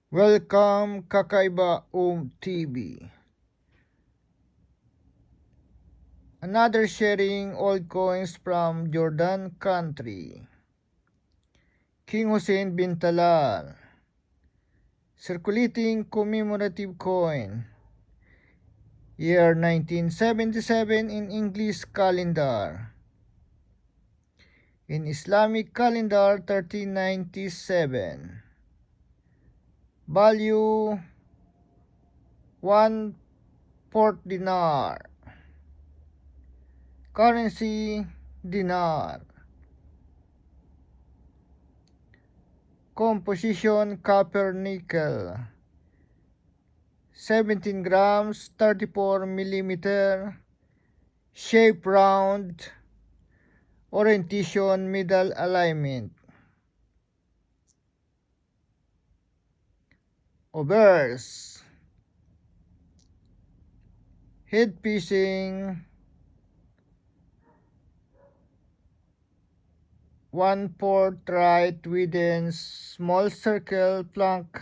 Welcome Kakaiba TV. Another sharing old coins from Jordan country. King Hussein bin Talal. Circulating commemorative coin. Year 1977 in English calendar. In Islamic calendar 1397. Value 1/4 dinar. Currency dinar. Composition copper nickel. 17 grams 34 millimeter. Shape round. Orientation middle alignment. Obverse. Head piecing 1/4 right within small circle flank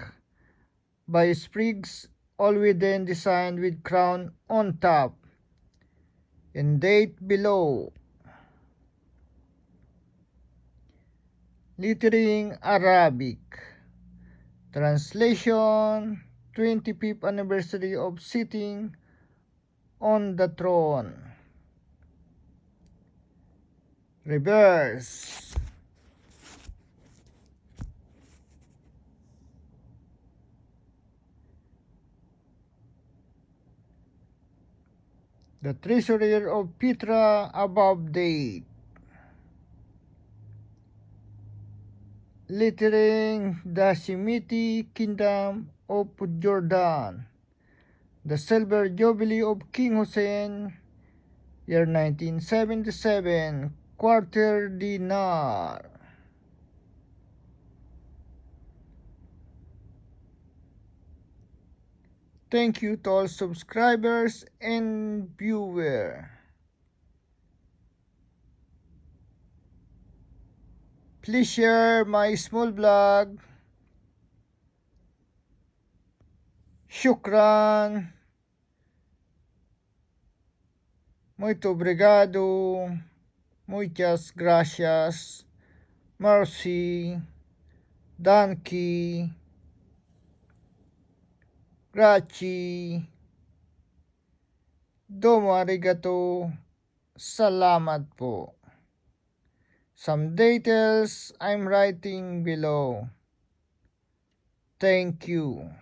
by sprigs, all within designed with crown on top and date below. Lettering Arabic. Translation 25th anniversary of sitting on the throne. Reverse. The treasurer of Petra above date. Lettering the Shemiti Kingdom of Jordan. The Silver Jubilee of King Hussein, year 1977, quarter dinar. Thank you to all subscribers and viewers. Please share my small vlog. Shukran. Muito obrigado. Muchas gracias. Merci. Danke. Grazie. Domo arigato. Salamat po. Some details I'm writing below. Thank you.